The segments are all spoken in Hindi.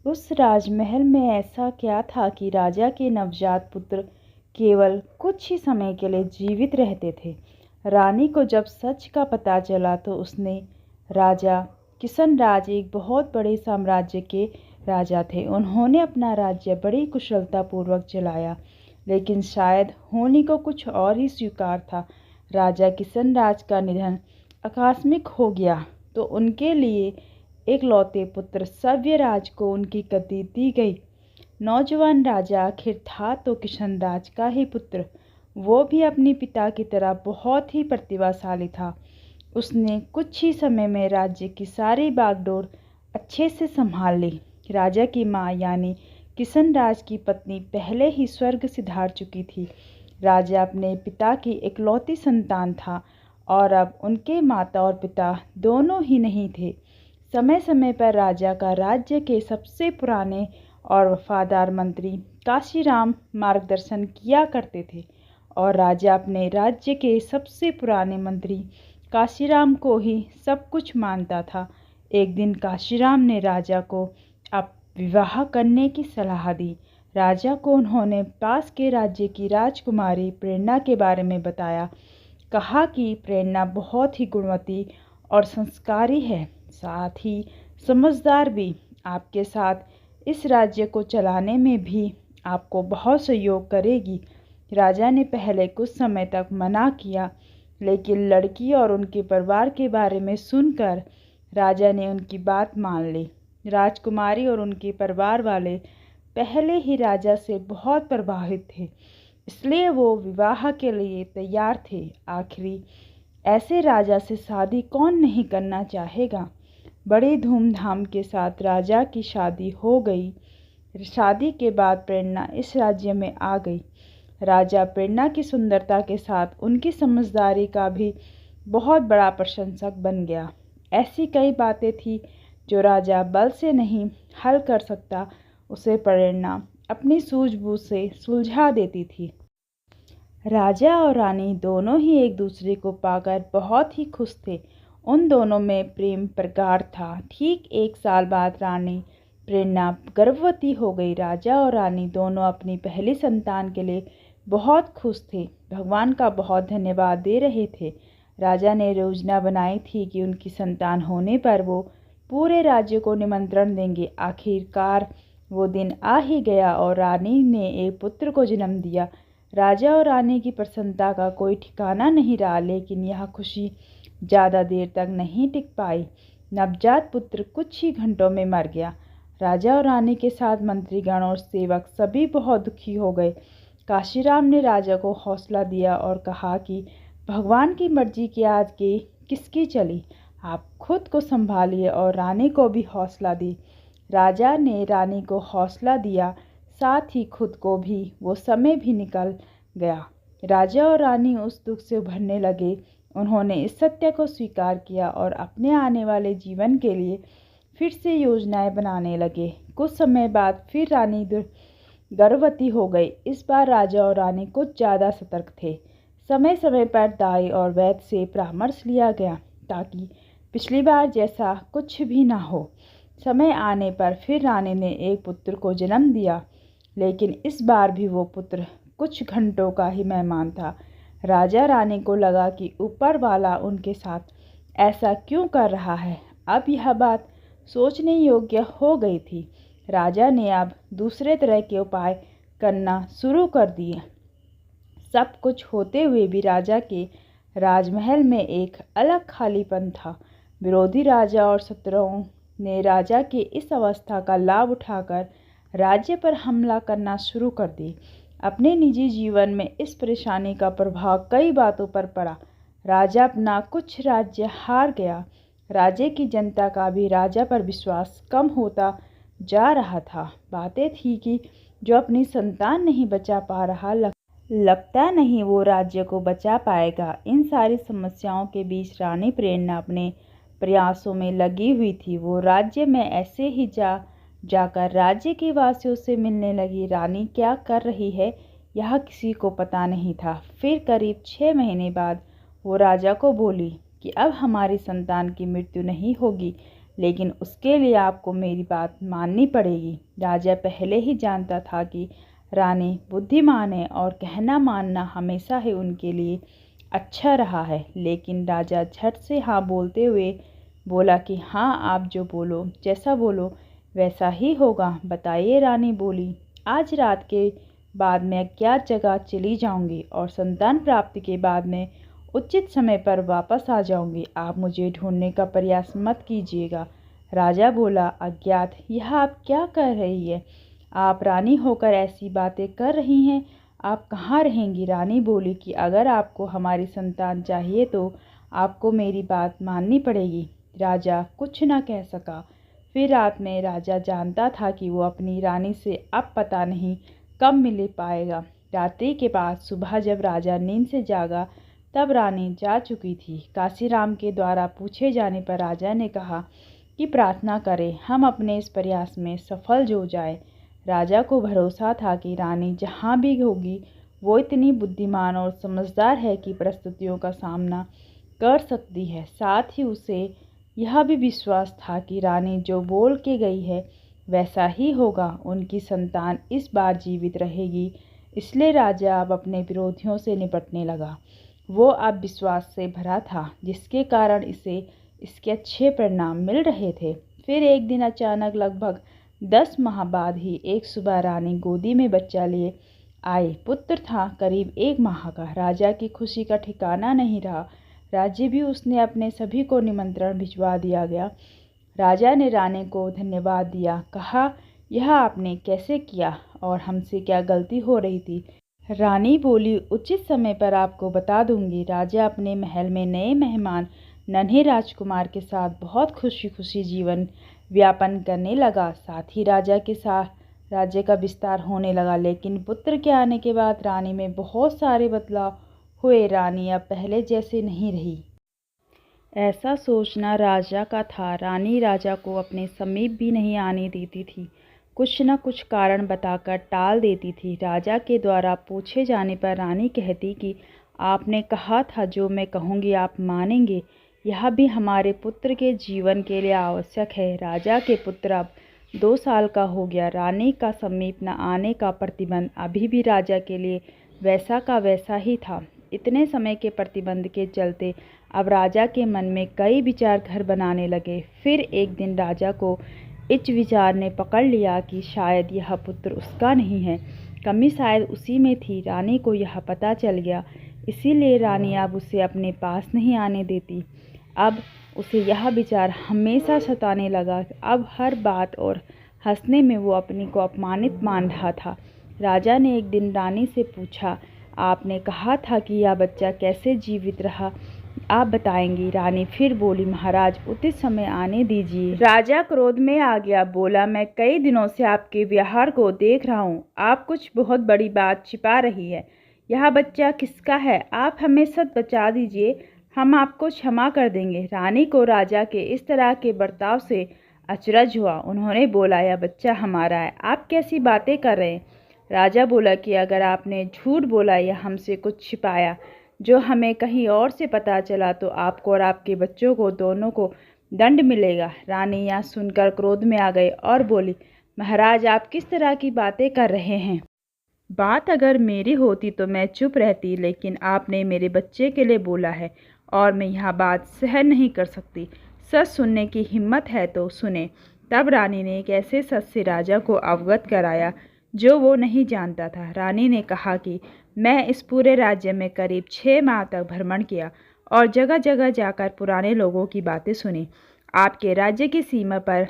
उस राजमहल में ऐसा क्या था कि राजा के नवजात पुत्र केवल कुछ ही समय के लिए जीवित रहते थे। रानी को जब सच का पता चला तो उसने राजा किशनराज एक बहुत बड़े साम्राज्य के राजा थे। उन्होंने अपना राज्य बड़ी कुशलतापूर्वक चलाया, लेकिन शायद होनी को कुछ और ही स्वीकार था। राजा किशनराज का निधन आकस्मिक हो गया तो उनके लिए एकलौते पुत्र सव्यराज को उनकी गद्दी दी गई। नौजवान राजा आखिर था तो किशनराज का ही पुत्र। वो भी अपने पिता की तरह बहुत ही प्रतिभाशाली था। उसने कुछ ही समय में राज्य की सारी बागडोर अच्छे से संभाल ली। राजा की माँ यानी किशनराज की पत्नी पहले ही स्वर्ग सिधार चुकी थी। राजा अपने पिता की इकलौती संतान था और अब उनके माता और पिता दोनों ही नहीं थे। समय समय पर राजा का राज्य के सबसे पुराने और वफादार मंत्री काशीराम मार्गदर्शन किया करते थे और राजा अपने राज्य के सबसे पुराने मंत्री काशीराम को ही सब कुछ मानता था। एक दिन काशीराम ने राजा को अब विवाह करने की सलाह दी। राजा को उन्होंने पास के राज्य की राजकुमारी प्रेरणा के बारे में बताया। कहा कि प्रेरणा बहुत ही गुणवती और संस्कारी है, साथ ही समझदार भी। आपके साथ इस राज्य को चलाने में भी आपको बहुत सहयोग करेगी। राजा ने पहले कुछ समय तक मना किया, लेकिन लड़की और उनके परिवार के बारे में सुनकर राजा ने उनकी बात मान ली। राजकुमारी और उनके परिवार वाले पहले ही राजा से बहुत प्रभावित थे, इसलिए वो विवाह के लिए तैयार थे। आखिरी ऐसे राजा से शादी कौन नहीं करना चाहेगा। बड़ी धूमधाम के साथ राजा की शादी हो गई। शादी के बाद प्रेरणा इस राज्य में आ गई। राजा प्रेरणा की सुंदरता के साथ उनकी समझदारी का भी बहुत बड़ा प्रशंसक बन गया। ऐसी कई बातें थी जो राजा बल से नहीं हल कर सकता, उसे प्रेरणा अपनी सूझबूझ से सुलझा देती थी। राजा और रानी दोनों ही एक दूसरे को पाकर बहुत ही खुश थे। उन दोनों में प्रेम प्रगाढ़ था। ठीक 1 साल बाद रानी प्रेरणा गर्भवती हो गई। राजा और रानी दोनों अपनी पहली संतान के लिए बहुत खुश थे, भगवान का बहुत धन्यवाद दे रहे थे। राजा ने योजना बनाई थी कि उनकी संतान होने पर वो पूरे राज्य को निमंत्रण देंगे। आखिरकार वो दिन आ ही गया और रानी ने एक पुत्र को जन्म दिया। राजा और रानी की प्रसन्नता का कोई ठिकाना नहीं रहा, लेकिन यह खुशी ज़्यादा देर तक नहीं टिक पाई। नवजात पुत्र कुछ ही घंटों में मर गया। राजा और रानी के साथ मंत्रीगण और सेवक सभी बहुत दुखी हो गए। काशीराम ने राजा को हौसला दिया और कहा कि भगवान की मर्जी के आगे किसकी चली, आप खुद को संभालिए, और रानी को भी हौसला दी। राजा ने रानी को हौसला दिया, साथ ही खुद को भी। वो समय भी निकल गया। राजा और रानी उस दुख से उभरने लगे। उन्होंने इस सत्य को स्वीकार किया और अपने आने वाले जीवन के लिए फिर से योजनाएं बनाने लगे। कुछ समय बाद फिर रानी गर्भवती हो गई। इस बार राजा और रानी कुछ ज़्यादा सतर्क थे। समय समय पर दाई और वैद्य से परामर्श लिया गया ताकि पिछली बार जैसा कुछ भी ना हो। समय आने पर फिर रानी ने एक पुत्र को जन्म दिया, लेकिन इस बार भी वो पुत्र कुछ घंटों का ही मेहमान था। राजा रानी को लगा कि ऊपर वाला उनके साथ ऐसा क्यों कर रहा है। अब यह बात सोचने योग्य हो गई थी। राजा ने अब दूसरे तरह के उपाय करना शुरू कर दिए। सब कुछ होते हुए भी राजा के राजमहल में एक अलग खालीपन था। विरोधी राजा और शत्रुओं ने राजा की इस अवस्था का लाभ उठाकर राज्य पर हमला करना शुरू कर दी। अपने निजी जीवन में इस परेशानी का प्रभाव कई बातों पर पड़ा। राजा अपना कुछ राज्य हार गया। राज्य की जनता का भी राजा पर विश्वास कम होता जा रहा था। बातें थी कि जो अपनी संतान नहीं बचा पा रहा, लगता नहीं वो राज्य को बचा पाएगा। इन सारी समस्याओं के बीच रानी प्रेरणा अपने प्रयासों में लगी हुई थी। वो राज्य में ऐसे ही जाकर राज्य के वासियों से मिलने लगी। रानी क्या कर रही है यह किसी को पता नहीं था। फिर करीब 6 महीने बाद वो राजा को बोली कि अब हमारी संतान की मृत्यु नहीं होगी, लेकिन उसके लिए आपको मेरी बात माननी पड़ेगी। राजा पहले ही जानता था कि रानी बुद्धिमान है और कहना मानना हमेशा ही उनके लिए अच्छा रहा है, लेकिन राजा झट से हाँ बोलते हुए बोला कि हाँ, आप जो बोलो, जैसा बोलो वैसा ही होगा। बताइए, रानी बोली। आज रात के बाद मैं अज्ञात जगह चली जाऊंगी और संतान प्राप्ति के बाद मैं उचित समय पर वापस आ जाऊंगी। आप मुझे ढूंढने का प्रयास मत कीजिएगा। राजा बोला, अज्ञात, यह आप क्या कह रही है? आप रानी होकर ऐसी बातें कर रही हैं। आप कहाँ रहेंगी? रानी बोली कि अगर आपको हमारी संतान चाहिए तो आपको मेरी बात माननी पड़ेगी। राजा कुछ न कह सका। फिर रात में राजा जानता था कि वो अपनी रानी से अब पता नहीं कब मिल पाएगा। रात्रि के बाद सुबह जब राजा नींद से जागा तब रानी जा चुकी थी। काशीराम के द्वारा पूछे जाने पर राजा ने कहा कि प्रार्थना करें, हम अपने इस प्रयास में सफल हो जाए। राजा को भरोसा था कि रानी जहाँ भी होगी वो इतनी बुद्धिमान और समझदार है कि परिस्थितियों का सामना कर सकती है। साथ ही उसे यह भी विश्वास था कि रानी जो बोल के गई है वैसा ही होगा। उनकी संतान इस बार जीवित रहेगी। इसलिए राजा अब अपने विरोधियों से निपटने लगा। वो अब विश्वास से भरा था, जिसके कारण इसे इसके अच्छे परिणाम मिल रहे थे। फिर एक दिन अचानक लगभग 10 माह बाद ही एक सुबह रानी गोदी में बच्चा लिए आई। पुत्र था करीब 1 माह का। राजा की खुशी का ठिकाना नहीं रहा। राज्य भी उसने अपने सभी को निमंत्रण भिजवा दिया गया। राजा ने रानी को धन्यवाद दिया, कहा, यह आपने कैसे किया और हमसे क्या गलती हो रही थी? रानी बोली, उचित समय पर आपको बता दूंगी। राजा अपने महल में नए मेहमान नन्हे राजकुमार के साथ बहुत खुशी खुशी जीवन व्यापन करने लगा। साथ ही राजा के साथ राज्य का विस्तार होने लगा। लेकिन पुत्र के आने के बाद रानी में बहुत सारे बदलाव हुए। रानी अब पहले जैसे नहीं रही। ऐसा सोचना राजा का था। रानी राजा को अपने समीप भी नहीं आने देती थी। कुछ न कुछ कारण बताकर टाल देती थी। राजा के द्वारा पूछे जाने पर रानी कहती कि आपने कहा था जो मैं कहूँगी आप मानेंगे। यह भी हमारे पुत्र के जीवन के लिए आवश्यक है। राजा के पुत्र अब 2 साल का हो गया। रानी का समीप न आने का प्रतिबंध अभी भी राजा के लिए वैसा का वैसा ही था। इतने समय के प्रतिबंध के चलते अब राजा के मन में कई विचार घर बनाने लगे। फिर एक दिन राजा को इस विचार ने पकड़ लिया कि शायद यह पुत्र उसका नहीं है, कमी शायद उसी में थी। रानी को यह पता चल गया, इसीलिए रानी अब उसे अपने पास नहीं आने देती। अब उसे यह विचार हमेशा सताने लगा। अब हर बात और हंसने में वो अपने को अपमानित मान रहा था। राजा ने एक दिन रानी से पूछा, आपने कहा था कि यह बच्चा कैसे जीवित रहा, आप बताएंगी? रानी फिर बोली, महाराज उचित समय आने दीजिए। राजा क्रोध में आ गया, बोला, मैं कई दिनों से आपके व्यवहार को देख रहा हूँ। आप कुछ बहुत बड़ी बात छिपा रही है। यह बच्चा किसका है? आप हमें सच बता दीजिए, हम आपको क्षमा कर देंगे। रानी को राजा के इस तरह के बर्ताव से अचरज हुआ। उन्होंने बोला, यह बच्चा हमारा है, आप कैसी बातें कर रहे हैं? राजा बोला कि अगर आपने झूठ बोला या हमसे कुछ छिपाया जो हमें कहीं और से पता चला तो आपको और आपके बच्चों को दोनों को दंड मिलेगा। रानी यह सुनकर क्रोध में आ गई और बोली, महाराज आप किस तरह की बातें कर रहे हैं? बात अगर मेरी होती तो मैं चुप रहती, लेकिन आपने मेरे बच्चे के लिए बोला है और मैं यह बात सहन नहीं कर सकती। सच सुनने की हिम्मत है तो सुने। तब रानी ने एक ऐसे सच से राजा को अवगत कराया जो वो नहीं जानता था। रानी ने कहा कि मैं इस पूरे राज्य में करीब 6 माह तक भ्रमण किया और जगह जगह जाकर पुराने लोगों की बातें सुनी। आपके राज्य की सीमा पर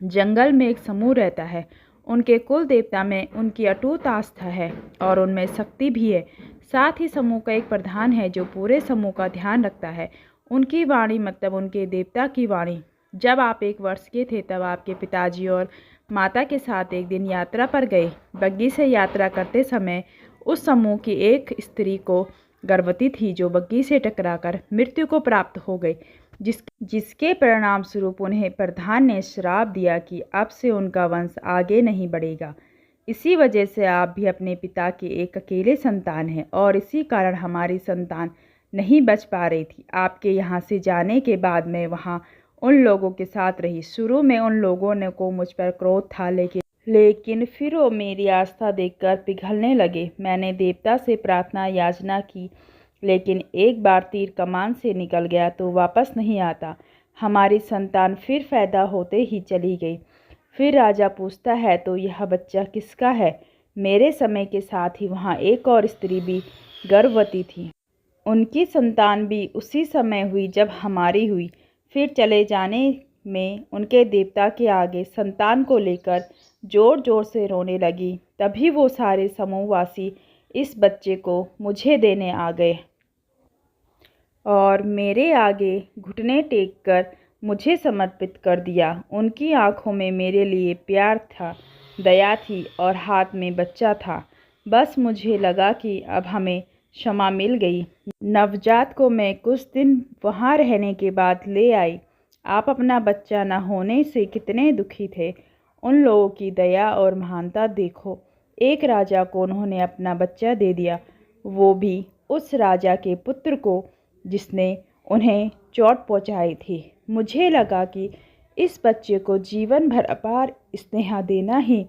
जंगल में एक समूह रहता है। उनके कुल देवता में उनकी अटूट आस्था है और उनमें शक्ति भी है। साथ ही समूह का एक प्रधान है जो पूरे समूह का ध्यान रखता है। उनकी वाणी मतलब उनके देवता की वाणी। जब आप 1 वर्ष के थे तब आपके पिताजी और माता के साथ एक दिन यात्रा पर गए। बग्घी से यात्रा करते समय उस समूह की एक स्त्री को गर्भवती थी जो बग्घी से टकराकर मृत्यु को प्राप्त हो गई, जिसके परिणाम स्वरूप उन्हें प्रधान ने श्राप दिया कि अब से उनका वंश आगे नहीं बढ़ेगा। इसी वजह से आप भी अपने पिता के एक अकेले संतान हैं और इसी कारण हमारी संतान नहीं बच पा रही थी। आपके यहाँ से जाने के बाद मैं वहाँ उन लोगों के साथ रही। शुरू में उन लोगों ने को मुझ पर क्रोध था, लेकिन फिर वो मेरी आस्था देखकर पिघलने लगे। मैंने देवता से प्रार्थना याचना की, लेकिन एक बार तीर कमान से निकल गया तो वापस नहीं आता। हमारी संतान फिर पैदा होते ही चली गई। फिर राजा पूछता है, तो यह बच्चा किसका है? मेरे समय के साथ ही वहाँ एक और स्त्री भी गर्भवती थी। उनकी संतान भी उसी समय हुई जब हमारी हुई। फिर चले जाने में उनके देवता के आगे संतान को लेकर जोर जोर से रोने लगी। तभी वो सारे समूहवासी इस बच्चे को मुझे देने आ गए और मेरे आगे घुटने टेक कर मुझे समर्पित कर दिया। उनकी आंखों में मेरे लिए प्यार था, दया थी और हाथ में बच्चा था। बस मुझे लगा कि अब हमें क्षमा मिल गई। नवजात को मैं कुछ दिन वहाँ रहने के बाद ले आई। आप अपना बच्चा न होने से कितने दुखी थे। उन लोगों की दया और महानता देखो। एक राजा को उन्होंने अपना बच्चा दे दिया, वो भी उस राजा के पुत्र को जिसने उन्हें चोट पहुंचाई थी। मुझे लगा कि इस बच्चे को जीवन भर अपार स्नेह देना ही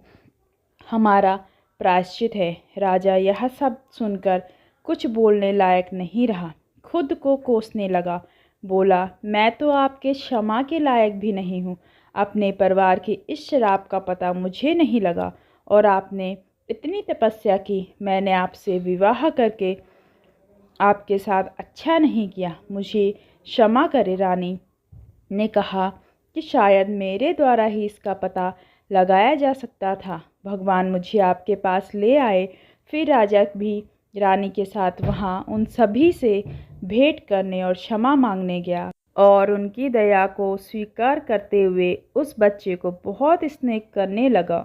हमारा प्रायश्चित है। राजा यह सब सुनकर कुछ बोलने लायक नहीं रहा। खुद को कोसने लगा। बोला, मैं तो आपके क्षमा के लायक भी नहीं हूँ। अपने परिवार की इस शराब का पता मुझे नहीं लगा और आपने इतनी तपस्या की। मैंने आपसे विवाह करके आपके साथ अच्छा नहीं किया। मुझे क्षमा करें। रानी ने कहा कि शायद मेरे द्वारा ही इसका पता लगाया जा सकता था। भगवान मुझे आपके पास ले आए। फिर राजा भी रानी के साथ वहाँ उन सभी से भेंट करने और क्षमा मांगने गया और उनकी दया को स्वीकार करते हुए उस बच्चे को बहुत स्नेह करने लगा।